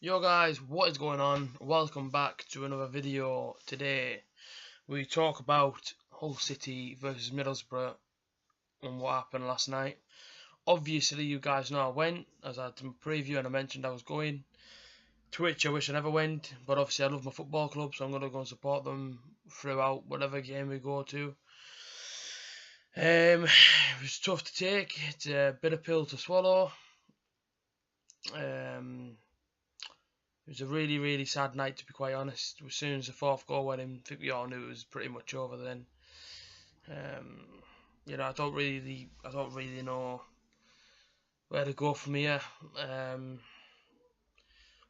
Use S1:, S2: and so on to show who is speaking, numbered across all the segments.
S1: Yo guys, what is going on? Welcome back to another video. Today we talk about Hull City versus Middlesbrough and what happened last night. Obviously you guys know I went, as I had some preview and I mentioned I was going. Twitch I wish I never went, but obviously I love my football club, so I'm going to go and support them throughout whatever game we go to. It was tough to take, it's a bitter pill to swallow. It was a really sad night, to be quite honest. As soon as the fourth goal went in, I think we all knew it was pretty much over then. You know, I don't really know where to go from here.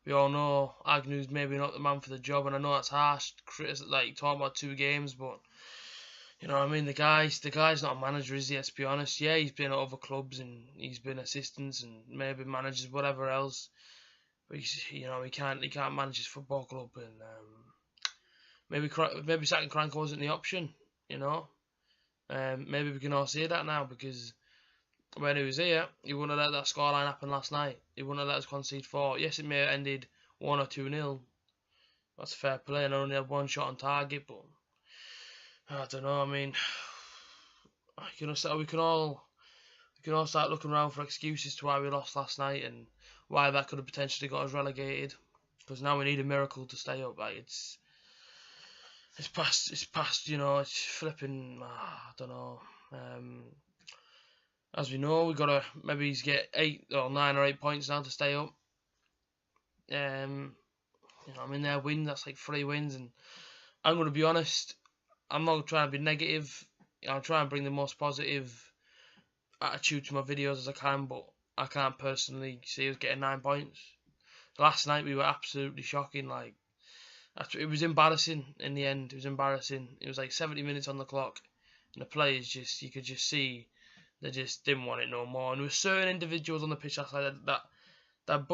S1: We all know Agnew's maybe not the man for the job, and I know that's harsh, like talking about 2 games, but you know what I mean. The guy's not a manager, is he? Let's be honest. Yeah, he's been at other clubs and he's been assistants and maybe managers, whatever else. But he can't manage his football club, and maybe sacking Cranko wasn't the option. You know, maybe we can all say that now, because when he was here, he wouldn't have let that scoreline happen last night. He wouldn't have let us concede 4. Yes, it may have ended 1 or 2-0. That's fair play, and I only had 1 shot on target, but I don't know. I mean, we can all start looking around for excuses to why we lost last night and why that could have potentially got us relegated. Because now we need a miracle to stay up. Like it's past. You know, it's flipping. I don't know. As we know, we gotta maybe get 8 or 9 or 8 points now to stay up. You know, I mean, their win, that's like 3 wins, and I'm gonna be honest. I'm not trying to be negative. I'm trying to bring the most positive attitude to my videos as I can, but I can't personally see us getting 9 points. Last night we were absolutely shocking. Like, it was embarrassing in the end. It was embarrassing. It was like 70 minutes on the clock, and the players you could just see they just didn't want it no more. And there were certain individuals on the pitch last night that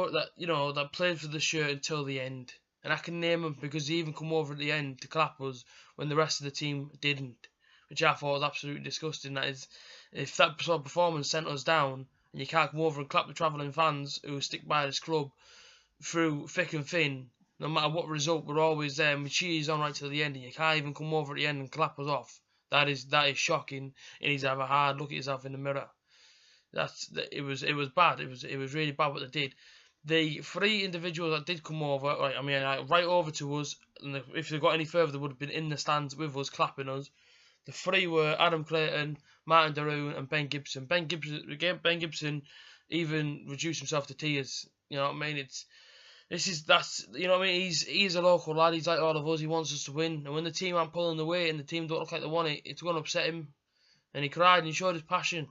S1: played for the shirt until the end, and I can name them because they even come over at the end to clap us when the rest of the team didn't, which I thought was absolutely disgusting. That is, if that sort of performance sent us down, and you can't come over and clap the travelling fans who stick by this club through thick and thin, no matter what result, we're always there and we cheers on right till the end, and you can't even come over at the end and clap us off. That is shocking. He needs to have a hard look at himself in the mirror. It was bad. It was really bad what they did. The 3 individuals that did come over, right over to us, and if they got any further, they would have been in the stands with us, clapping us. The 3 were Adam Clayton, Martin Daroon, and Ben Gibson. Ben Gibson even reduced himself to tears. You know what I mean? You know what I mean? He's a local lad. He's like all of us. He wants us to win. And when the team aren't pulling the weight and the team don't look like they want it, it's going to upset him. And he cried and he showed his passion.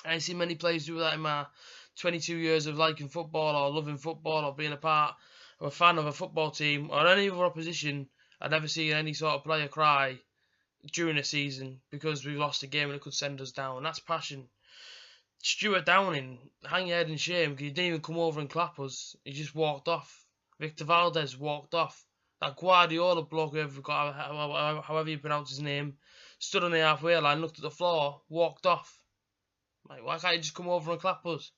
S1: I ain't seen many players do that in my 22 years of liking football or loving football or being a part of a fan of a football team or any other opposition. I've never seen any sort of player cry during a season because we lost a game and it could send us down. That's passion. Stuart Downing, hang your head in shame because he didn't even come over and clap us. He just walked off. Victor Valdez walked off. That Guardiola bloke, however you pronounce his name, stood on the halfway line, looked at the floor, walked off. Like, why can't you just come over and clap us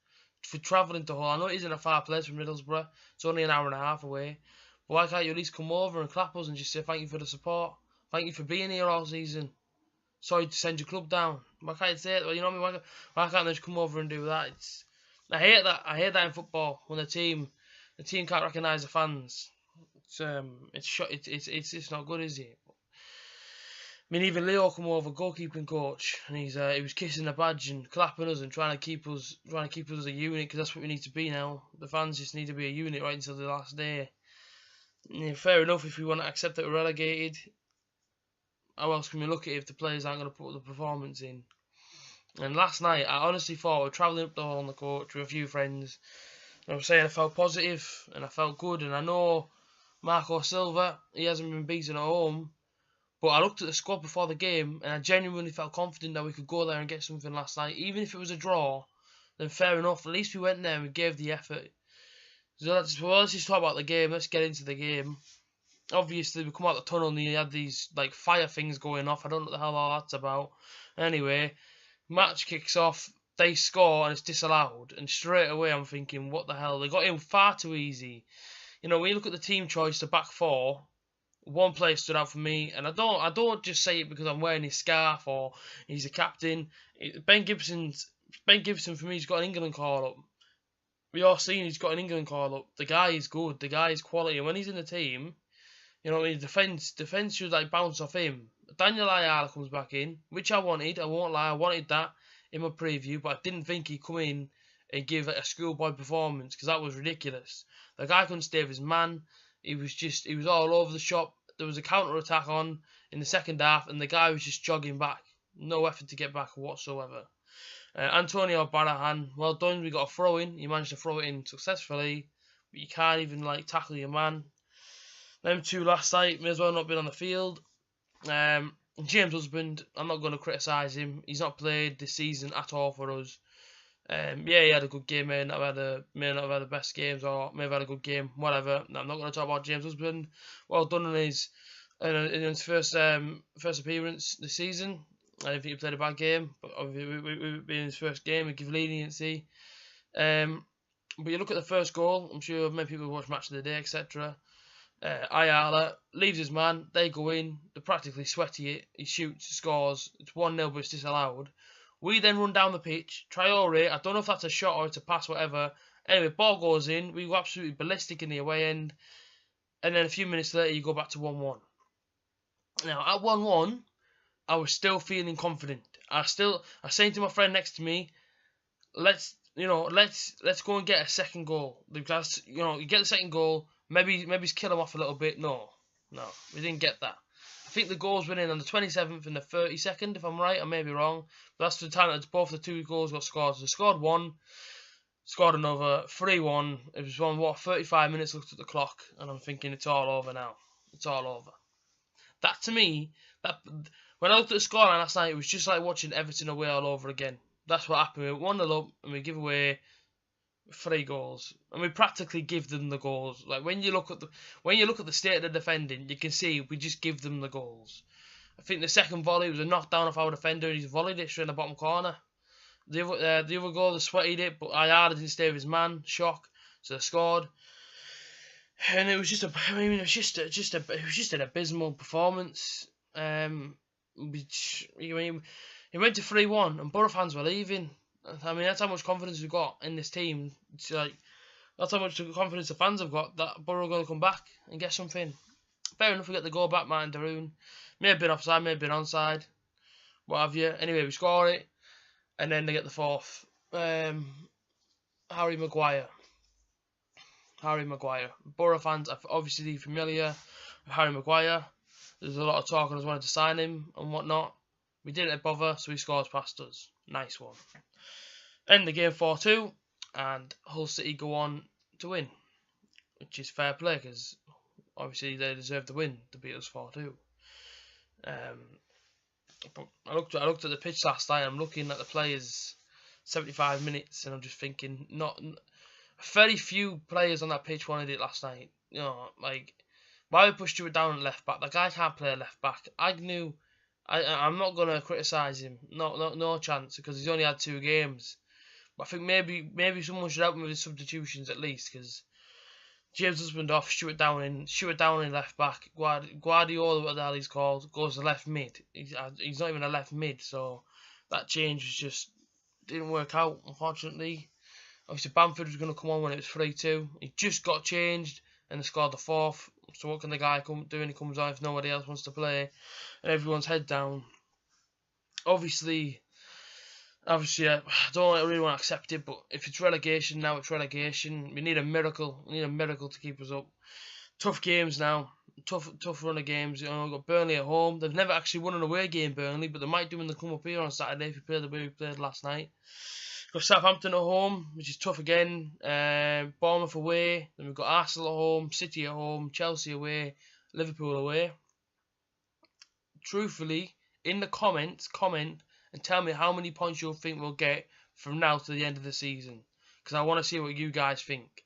S1: for travelling to Hull? I know it isn't a far place from Middlesbrough. It's only an hour and a half away. But why can't you at least come over and clap us and just say thank you for the support? Thank you for being here all season. Sorry to send your club down. Why can't you say it? You know what I mean? Why can't they just come over and do that? I hate that. I hate that in football when the team can't recognise the fans. It's not good, is it? I mean, even Leo come over, goalkeeping coach, and he was kissing the badge and clapping us and trying to keep us as a unit, because that's what we need to be now. The fans just need to be a unit right until the last day. Yeah, fair enough if we want to accept that we're relegated. How else can we look at it if the players aren't going to put the performance in? And last night, I honestly thought we were travelling up the hall on the coach with a few friends. And I was saying I felt positive and I felt good. And I know Marco Silva, he hasn't been beaten at home. But I looked at the squad before the game and I genuinely felt confident that we could go there and get something last night. Even if it was a draw, then fair enough. At least we went there and we gave the effort. So let's just talk about the game. Let's get into the game. Obviously, we come out the tunnel and you had these like fire things going off. I don't know what the hell all that's about. Anyway, match kicks off. they score and it's disallowed, and straight away I'm thinking, what the hell? They got in far too easy. You know, when you look at the team choice, the back four, one player stood out for me, and I don't just say it because I'm wearing his scarf or he's a captain. Ben Gibson for me, he's got an England call up. We all seen he's got an England call up. The guy is good. The guy is quality, and when he's in the team, you know, defense should like bounce off him. Daniel Ayala comes back in, which I wanted. I won't lie, I wanted that in my preview, but I didn't think he'd come in and give like a schoolboy performance because that was ridiculous. The guy couldn't stay with his man. He was all over the shop. There was a counter attack on in the second half, and the guy was just jogging back. No effort to get back whatsoever. Antonio Barahan, well done. We got a throw in. You managed to throw it in successfully, but you can't even like tackle your man. Them two last night may as well not been on the field. James Husband, I'm not going to criticise him. He's not played this season at all for us. Yeah, he had a good game. May not have had the best games, or may have had a good game. Whatever. I'm not going to talk about James Husband. Well done in his first appearance this season. I don't think he played a bad game, but obviously being his first game, we give leniency. But you look at the first goal. I'm sure many people watch Match of the Day, etc. Ayala leaves his man. They go in. They're practically sweaty it. He shoots, scores. It's 1-0, but it's disallowed. We then run down the pitch. Traore, I don't know if that's a shot or it's a pass, whatever. Anyway, ball goes in. We go absolutely ballistic in the away end. And then a few minutes later, you go back to 1-1. Now, at 1-1, I was still feeling confident. I was saying to my friend next to me, let's go and get a second goal. Because, you get the second goal, maybe kill him off a little bit. No, we didn't get that. I think the goals went in on the 27th and the 32nd, if I'm right. I may be wrong. But that's the time that both the two goals got scored. So they scored one, scored another, 3-1. It was 35 minutes, looked at the clock, and I'm thinking it's all over now. It's all over. That, to me, when I looked at the scoreline last night, it was just like watching Everton away all over again. That's what happened. We were 1-0 up, and we give away 3 goals, and we practically give them the goals. Like when you look at the state of the defending, you can see we just give them the goals. I think the second volley was a knockdown off our defender, and he's volleyed it straight in the bottom corner. The other goal, they sweated it, but Ayala didn't stay with his man. Shock, so they scored. And it was just an abysmal performance. He went to 3-1, and Borough fans were leaving. I mean, that's how much confidence we've got in this team. It's like, that's how much confidence the fans have got that Borough are going to come back and get something. Fair enough, we get the goal back, Martin Daroon. May have been offside, may have been onside, what have you. Anyway, we score it, and then they get the fourth. Harry Maguire. Borough fans are obviously familiar with Harry Maguire. There's a lot of talk on us wanting to sign him and whatnot. We didn't bother, so he scores past us. Nice one. End the game 4-2, and Hull City go on to win, which is fair play because obviously they deserve the win to beat us 4-2. But I looked at the pitch last night. I'm looking at the players 75 minutes, and I'm just thinking, very few players on that pitch wanted it last night. Like why we pushed Stuart down at left back. That guy can't play left back. I'm not gonna criticise him. No chance, because he's only had 2 games. But I think maybe someone should help him with his substitutions at least, because James Husband off, Stuart down in left back. Guardiola, what the hell he's called, goes to left mid. He's not even a left mid, so that change just didn't work out, unfortunately. Obviously Bamford was going to come on when it was 3-2. He just got changed and they scored the 4th. So what can the guy do when he comes on if nobody else wants to play and everyone's head down? Obviously, I don't really want to accept it, but if it's relegation now, it's relegation. We need a miracle. We need a miracle to keep us up. Tough games now. Tough run of games. We've got Burnley at home. They've never actually won an away game, Burnley, but they might do when they come up here on Saturday if we play the way we played last night. We've got Southampton at home, which is tough again. Bournemouth away. Then we've got Arsenal at home, City at home, Chelsea away, Liverpool away. Truthfully, in the comments, comment and tell me how many points you think we'll get from now to the end of the season, because I want to see what you guys think.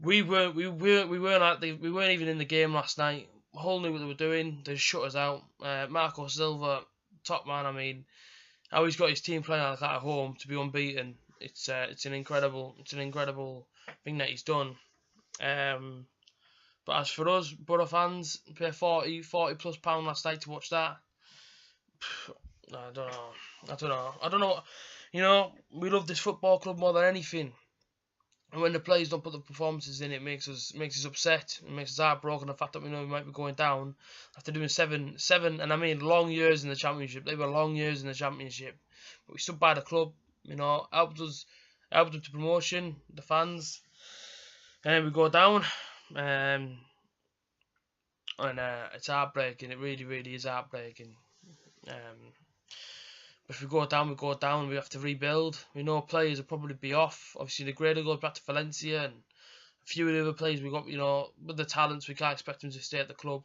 S1: We weren't even in the game last night. Hull knew what they were doing. They just shut us out. Marco Silva, top man. I mean, how he's got his team playing like that at home to be unbeaten. It's an incredible thing that he's done. But as for us, Borough fans, pay 40 plus pound last night to watch that. I don't know. You know, we love this football club more than anything. And when the players don't put the performances in, it makes us upset. It makes us heartbroken. The fact that we know we might be going down after doing seven, and I mean long years in the Championship. They were long years in the Championship, but we stood by the club. You know, helped us to promotion, the fans, and we go down. And it's heartbreaking. It really is heartbreaking. But if we go down, we go down. We have to rebuild. We know players will probably be off. Obviously, the grader goes back to Valencia, and a few of the other players we got. You know, with the talents, we can't expect them to stay at the club.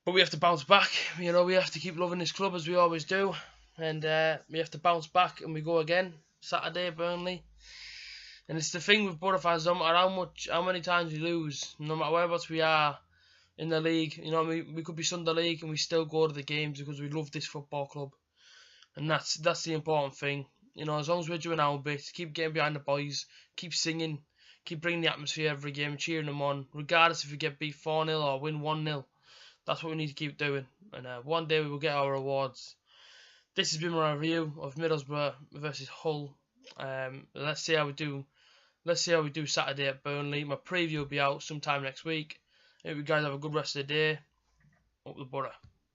S1: But we have to bounce back. You know, we have to keep loving this club as we always do, and we have to bounce back. And we go again Saturday, Burnley. And it's the thing with Borough fans, no matter how many times we lose, no matter whereabouts we are in the league, you know, we could be Sunday League and we still go to the games because we love this football club. And that's the important thing. You know, as long as we're doing our bit, keep getting behind the boys, keep singing, keep bringing the atmosphere every game, cheering them on, regardless if we get beat 4-0 or win 1-0. That's what we need to keep doing. And one day we will get our rewards. This has been my review of Middlesbrough versus Hull. Let's see how we do. Let's see how we do Saturday at Burnley. My preview will be out sometime next week. Hope you guys have a good rest of the day. Up the Borough.